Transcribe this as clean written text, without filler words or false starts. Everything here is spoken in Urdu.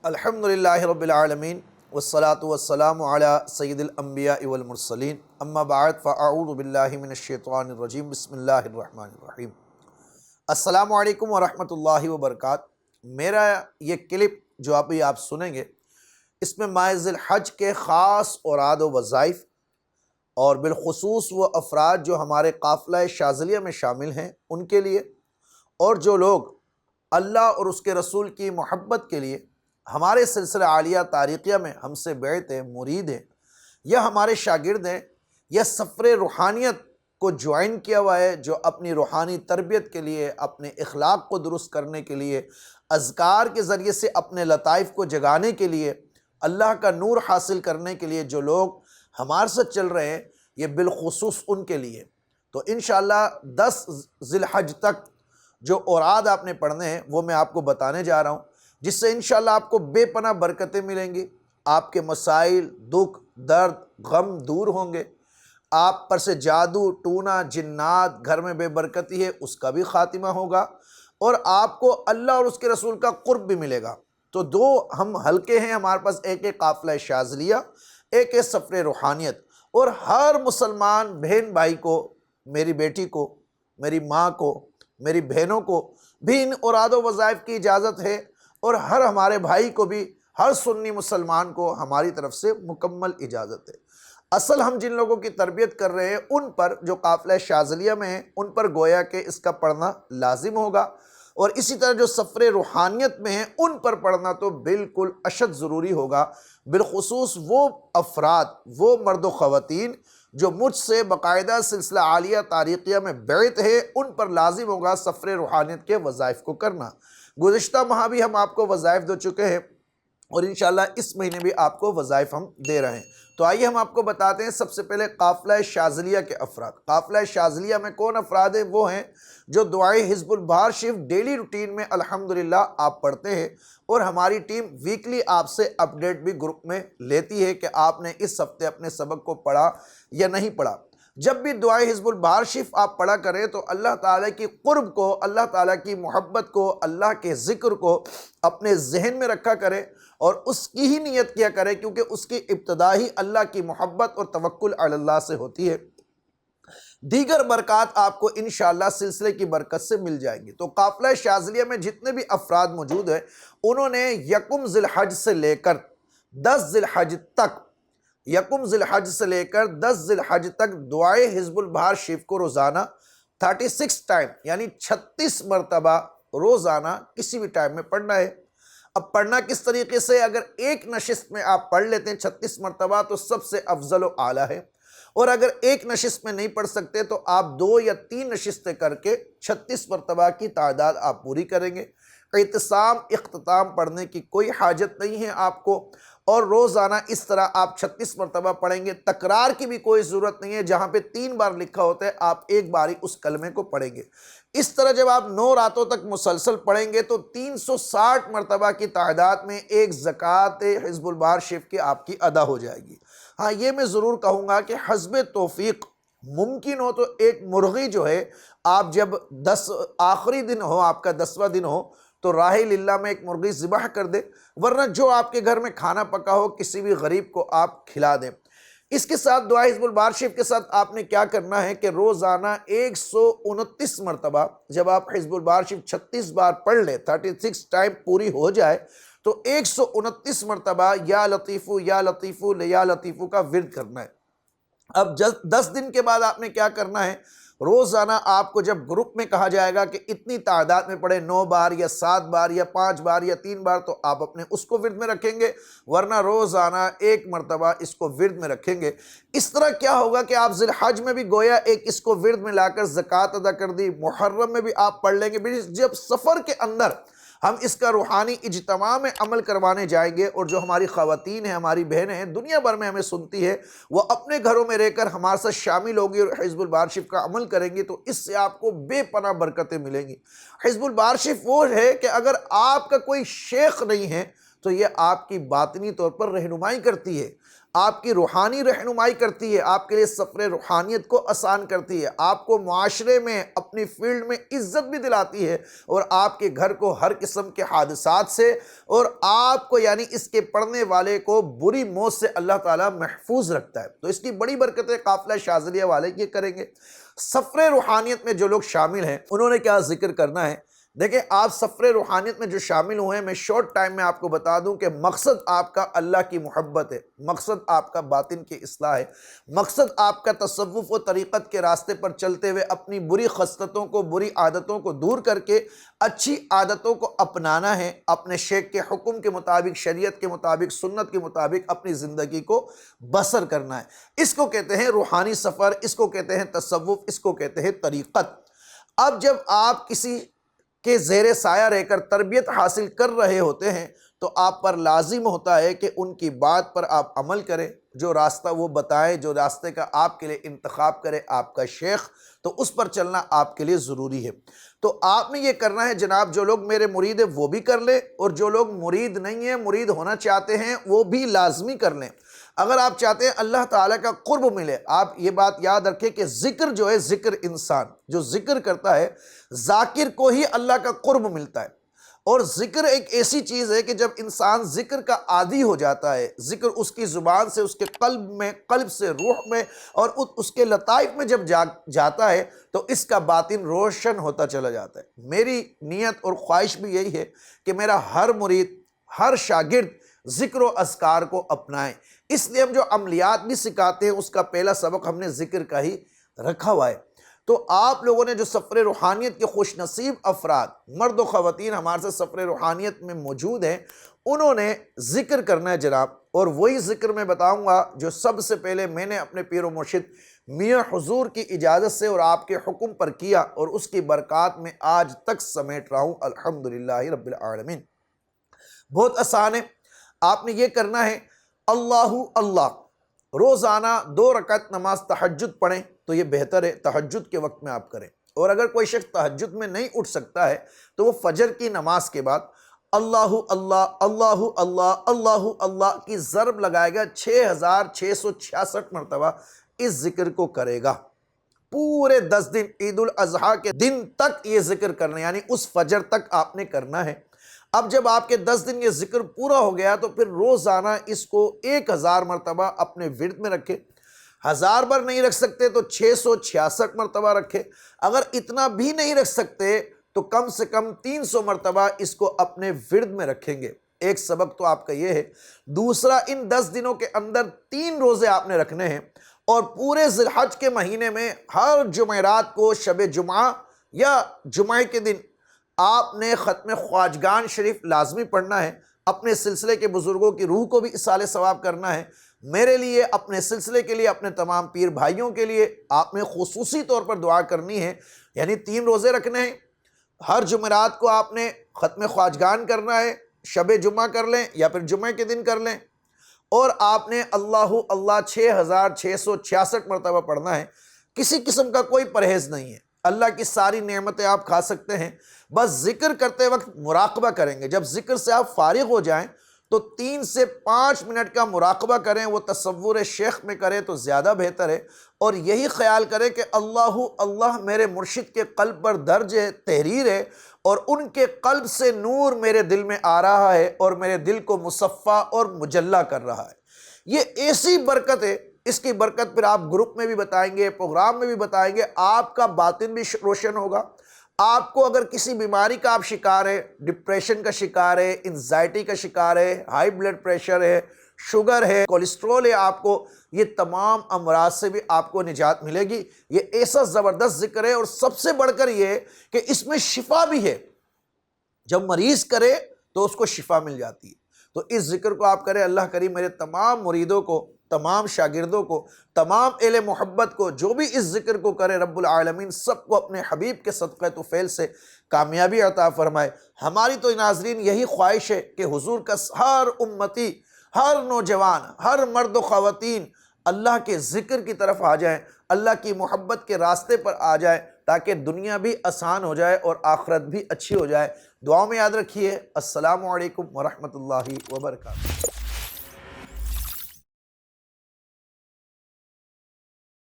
الحمدللہ رب العالمین والصلاة والسلام علی سید الانبیاء والمرسلین اما بعد فاعوذ باللہ من الشیطان الرجیم بسم اللہ الرحمن الرحیم۔ السلام علیکم ورحمۃ اللہ وبرکاتہ۔ میرا یہ کلپ جو آپ سنیں گے، اس میں ماہ ذی الحج کے خاص اوراد و وظائف اور بالخصوص وہ افراد جو ہمارے قافلہ شاذلیہ میں شامل ہیں ان کے لیے، اور جو لوگ اللہ اور اس کے رسول کی محبت کے لیے ہمارے سلسلہ عالیہ تاریخیہ میں ہم سے بیعت ہیں، مرید ہیں، یا ہمارے شاگرد ہیں، یا سفر روحانیت کو جوائن کیا ہوا ہے، جو اپنی روحانی تربیت کے لیے، اپنے اخلاق کو درست کرنے کے لیے، اذکار کے ذریعے سے اپنے لطائف کو جگانے کے لیے، اللہ کا نور حاصل کرنے کے لیے جو لوگ ہمارے ساتھ چل رہے ہیں، یہ بالخصوص ان کے لیے۔ تو انشاءاللہ 10 ذی الحج تک جو اوراد آپ نے پڑھنے ہیں وہ میں آپ کو بتانے جا رہا ہوں، جس سے انشاءاللہ آپ کو بے پناہ برکتیں ملیں گی، آپ کے مسائل، دکھ، درد، غم دور ہوں گے، آپ پر سے جادو، ٹونا، جنات، گھر میں بے برکتی ہے اس کا بھی خاتمہ ہوگا، اور آپ کو اللہ اور اس کے رسول کا قرب بھی ملے گا۔ تو دو ہم حلقے ہیں ہمارے پاس، ایک ہے قافلہ شاذلیہ، ایک ہے سفر روحانیت، اور ہر مسلمان بہن بھائی کو، میری بیٹی کو، میری ماں کو، میری بہنوں کو بھی ان اوراد و وظائف کی اجازت ہے، اور ہر ہمارے بھائی کو بھی، ہر سنی مسلمان کو ہماری طرف سے مکمل اجازت ہے۔ اصل ہم جن لوگوں کی تربیت کر رہے ہیں ان پر، جو قافلہ شاذلیہ میں ہیں، ان پر گویا کہ اس کا پڑھنا لازم ہوگا، اور اسی طرح جو سفر روحانیت میں ہیں ان پر پڑھنا تو بالکل اشد ضروری ہوگا، بالخصوص وہ افراد، وہ مرد و خواتین جو مجھ سے باقاعدہ سلسلہ عالیہ تاریخیہ میں بیعت ہے، ان پر لازم ہوگا سفر روحانیت کے وظائف کو کرنا۔ گزشتہ ماہ بھی ہم آپ کو وظائف دے چکے ہیں، اور انشاءاللہ اس مہینے بھی آپ کو وظائف ہم دے رہے ہیں۔ تو آئیے ہم آپ کو بتاتے ہیں سب سے پہلے قافلہ شاذلیہ کے افراد۔ قافلہ شاذلیہ میں کون افراد ہیں؟ وہ ہیں جو دعائے حزب البہار شریف ڈیلی روٹین میں الحمدللہ آپ پڑھتے ہیں، اور ہماری ٹیم ویکلی آپ سے اپڈیٹ بھی گروپ میں لیتی ہے کہ آپ نے اس ہفتے اپنے سبق کو پڑھا یا نہیں پڑھا۔ جب بھی دعائے حزب البہار شریف آپ پڑھا کریں تو اللہ تعالیٰ کی قرب کو، اللہ تعالیٰ کی محبت کو، اللہ کے ذکر کو اپنے ذہن میں رکھا کریں، اور اس کی ہی نیت کیا کریں، کیونکہ اس کی ابتدا ہی اللہ کی محبت اور توکل علی اللہ سے ہوتی ہے۔ دیگر برکات آپ کو انشاءاللہ سلسلے کی برکت سے مل جائیں گی۔ تو قافلہ شاذلیہ میں جتنے بھی افراد موجود ہیں، انہوں نے یکم ذی الحج سے لے کر 10 ذی الحج تک، یکم ذی الحج سے لے کر 10 ذی الحج تک دعائے حزب البہار شریف کو روزانہ 36 ٹائم، یعنی 36 مرتبہ روزانہ کسی بھی ٹائم میں پڑھنا ہے۔ اب پڑھنا کس طریقے سے؟ اگر ایک نشست میں آپ پڑھ لیتے ہیں 36 مرتبہ تو سب سے افضل و اعلیٰ ہے، اور اگر ایک نشست میں نہیں پڑھ سکتے تو آپ 2 یا 3 نشستیں کر کے 36 مرتبہ کی تعداد آپ پوری کریں گے۔ اعتصام، اختتام پڑھنے کی کوئی حاجت نہیں ہے آپ کو، اور روزانہ اس طرح آپ 36 مرتبہ پڑھیں گے۔ تکرار کی بھی کوئی ضرورت نہیں ہے، جہاں پہ 3 بار لکھا ہوتا ہے آپ ایک بار ہی اس کلمے کو پڑھیں گے۔ اس طرح جب آپ 9 راتوں تک مسلسل پڑھیں گے تو 360 مرتبہ کی تعداد میں ایک زکوٰۃ حزب البہار شریف کی آپ کی ادا ہو جائے گی۔ ہاں، یہ میں ضرور کہوں گا کہ حسب توفیق ممکن ہو تو ایک مرغی جو ہے، آپ جب آخری دن ہو، آپ کا 10واں دن ہو، تو راہ للہ میں ایک مرغی ذبح کر دے، ورنہ جو آپ کے گھر میں کھانا پکا ہو کسی بھی غریب کو آپ کھلا دیں۔ اس کے ساتھ دعائے حزب البہار شریف کے ساتھ آپ نے کیا کرنا ہے کہ روزانہ 129 مرتبہ، جب آپ حزب البہار شریف 36 بار پڑھ لیں، 36 ٹائم پوری ہو جائے، تو 129 مرتبہ یا لطیفو یا لطیفو یا لطیفو کا ورد کرنا ہے۔ اب 10 دن کے بعد آپ نے کیا کرنا ہے؟ روزانہ آپ کو جب گروپ میں کہا جائے گا کہ اتنی تعداد میں پڑھیں، 9 بار یا 7 بار یا 5 بار یا 3 بار، تو آپ اپنے اس کو ورد میں رکھیں گے، ورنہ روزانہ 1 مرتبہ اس کو ورد میں رکھیں گے۔ اس طرح کیا ہوگا کہ آپ ذی الحج میں بھی گویا ایک اس کو ورد میں لا کر زکوٰۃ ادا کر دی، محرم میں بھی آپ پڑھ لیں گے۔ جب سفر کے اندر ہم اس کا روحانی اجتماع میں عمل کروانے جائیں گے، اور جو ہماری خواتین ہیں، ہماری بہنیں ہیں، دنیا بھر میں ہمیں سنتی ہے، وہ اپنے گھروں میں رہ کر ہمارے ساتھ شامل ہوگی اور حزب البہار شریف کا عمل کریں گی، تو اس سے آپ کو بے پناہ برکتیں ملیں گی۔ حزب البہار شریف وہ ہے کہ اگر آپ کا کوئی شیخ نہیں ہے تو یہ آپ کی باطنی طور پر رہنمائی کرتی ہے۔ آپ کی روحانی رہنمائی کرتی ہے، آپ کے لیے سفر روحانیت کو آسان کرتی ہے، آپ کو معاشرے میں اپنی فیلڈ میں عزت بھی دلاتی ہے، اور آپ کے گھر کو ہر قسم کے حادثات سے اور آپ کو یعنی اس کے پڑھنے والے کو بری موت سے اللہ تعالیٰ محفوظ رکھتا ہے۔ تو اس کی بڑی برکتیں قافلہ شاذلیہ والے یہ کریں گے۔ سفر روحانیت میں جو لوگ شامل ہیں انہوں نے کیا ذکر کرنا ہے؟ دیکھیں، آپ سفر روحانیت میں جو شامل ہوئے ہیں، میں شارٹ ٹائم میں آپ کو بتا دوں کہ مقصد آپ کا اللہ کی محبت ہے، مقصد آپ کا باطن کی اصلاح ہے، مقصد آپ کا تصوف و طریقت کے راستے پر چلتے ہوئے اپنی بری خصلتوں کو، بری عادتوں کو دور کر کے اچھی عادتوں کو اپنانا ہے، اپنے شیخ کے حکم کے مطابق، شریعت کے مطابق، سنت کے مطابق اپنی زندگی کو بسر کرنا ہے۔ اس کو کہتے ہیں روحانی سفر، اس کو کہتے ہیں تصوف، اس کو کہتے ہیں طریقت۔ اب جب آپ کسی کے زیر سایہ رہ کر تربیت حاصل کر رہے ہوتے ہیں تو آپ پر لازم ہوتا ہے کہ ان کی بات پر آپ عمل کریں، جو راستہ وہ بتائیں، جو راستے کا آپ کے لیے انتخاب کرے آپ کا شیخ، تو اس پر چلنا آپ کے لیے ضروری ہے۔ تو آپ نے یہ کرنا ہے جناب، جو لوگ میرے مرید ہیں وہ بھی کر لیں، اور جو لوگ مرید نہیں ہیں، مرید ہونا چاہتے ہیں، وہ بھی لازمی کر لیں۔ اگر آپ چاہتے ہیں اللہ تعالیٰ کا قرب ملے، آپ یہ بات یاد رکھیں کہ ذکر جو ہے، ذکر انسان جو ذکر کرتا ہے، ذاکر کو ہی اللہ کا قرب ملتا ہے۔ اور ذکر ایک ایسی چیز ہے کہ جب انسان ذکر کا عادی ہو جاتا ہے، ذکر اس کی زبان سے، اس کے قلب میں، قلب سے روح میں، اور اس کے لطائف میں جب جاتا ہے تو اس کا باطن روشن ہوتا چلا جاتا ہے۔ میری نیت اور خواہش بھی یہی ہے کہ میرا ہر مرید، ہر شاگرد ذکر و اذکار کو اپنائیں۔ اس لیے ہم جو عملیات بھی سکھاتے ہیں اس کا پہلا سبق ہم نے ذکر کا ہی رکھا ہوا ہے۔ تو آپ لوگوں نے جو سفر روحانیت کے خوش نصیب افراد، مرد و خواتین ہمارے سے سفر روحانیت میں موجود ہیں، انہوں نے ذکر کرنا ہے جناب، اور وہی ذکر میں بتاؤں گا جو سب سے پہلے میں نے اپنے پیر و مرشد میاں حضور کی اجازت سے اور آپ کے حکم پر کیا، اور اس کی برکات میں آج تک سمیٹ رہا ہوں، الحمدللہ رب العالمین۔ بہت آسان ہے، آپ نے یہ کرنا ہے، اللہ اللہ، روزانہ 2 رکعت نماز تہجد پڑھیں تو یہ بہتر ہے، تہجد کے وقت میں آپ کریں۔ اور اگر کوئی شخص تہجد میں نہیں اٹھ سکتا ہے تو وہ فجر کی نماز کے بعد اللہ اللہ اللہ اللہ اللہ اللہ کی ضرب لگائے گا، 6666 مرتبہ اس ذکر کو کرے گا۔ پورے 10 دن، عید الاضحیٰ کے دن تک یہ ذکر کرنا، یعنی اس فجر تک آپ نے کرنا ہے۔ اب جب آپ کے 10 دن یہ ذکر پورا ہو گیا تو پھر روزانہ اس کو 1000 مرتبہ اپنے ورد میں رکھے۔ 1000 بار نہیں رکھ سکتے تو 666 مرتبہ رکھے۔ اگر اتنا بھی نہیں رکھ سکتے تو کم سے کم 300 مرتبہ اس کو اپنے ورد میں رکھیں گے۔ ایک سبق تو آپ کا یہ ہے۔ دوسرا، ان 10 دنوں کے اندر 3 روزے آپ نے رکھنے ہیں، اور پورے ذی الحج کے مہینے میں ہر جمعرات کو، شب جمعہ یا جمعہ کے دن، آپ نے ختم خواجگان شریف لازمی پڑھنا ہے۔ اپنے سلسلے کے بزرگوں کی روح کو بھی اصالِ ثواب کرنا ہے۔ میرے لیے، اپنے سلسلے کے لیے، اپنے تمام پیر بھائیوں کے لیے آپ نے خصوصی طور پر دعا کرنی ہے، یعنی 3 روزے رکھنے ہیں۔ ہر جمعرات کو آپ نے ختم خواجگان کرنا ہے، شب جمعہ کر لیں یا پھر جمعہ کے دن کر لیں، اور آپ نے اللہ اللہ 6666 مرتبہ پڑھنا ہے۔ کسی قسم کا کوئی پرہیز نہیں ہے، اللہ کی ساری نعمتیں آپ کھا سکتے ہیں، بس ذکر کرتے وقت مراقبہ کریں گے۔ جب ذکر سے آپ فارغ ہو جائیں تو 3 سے 5 منٹ کا مراقبہ کریں، وہ تصور شیخ میں کریں تو زیادہ بہتر ہے، اور یہی خیال کریں کہ اللہ اللہ میرے مرشد کے قلب پر درج ہے، تحریر ہے، اور ان کے قلب سے نور میرے دل میں آ رہا ہے اور میرے دل کو مصفا اور مجلہ کر رہا ہے۔ یہ ایسی برکت ہے، اس کی برکت پھر آپ گروپ میں بھی بتائیں گے، پروگرام میں بھی بتائیں گے، آپ کا باطن بھی روشن ہوگا۔ آپ کو اگر کسی بیماری کا آپ شکار ہے، ڈپریشن کا شکار ہے، انزائٹی کا شکار ہے، ہائی بلڈ پریشر ہے، شوگر ہے، کولیسٹرول ہے، آپ کو یہ تمام امراض سے بھی آپ کو نجات ملے گی۔ یہ ایسا زبردست ذکر ہے، اور سب سے بڑھ کر یہ کہ اس میں شفا بھی ہے۔ جب مریض کرے تو اس کو شفا مل جاتی ہے۔ تو اس ذکر کو آپ کریں۔ اللہ کریم میرے تمام مریدوں کو، تمام شاگردوں کو، تمام اہل محبت کو، جو بھی اس ذکر کو کرے، رب العالمین سب کو اپنے حبیب کے صدقہ طفیل سے کامیابی عطا فرمائے۔ ہماری تو ناظرین یہی خواہش ہے کہ حضور کا ہر امتی، ہر نوجوان، ہر مرد و خواتین اللہ کے ذکر کی طرف آ جائیں، اللہ کی محبت کے راستے پر آ جائیں، تاکہ دنیا بھی آسان ہو جائے اور آخرت بھی اچھی ہو جائے۔ دعاؤں میں یاد رکھیے۔ السلام علیکم ورحمۃ اللہ وبرکاتہ۔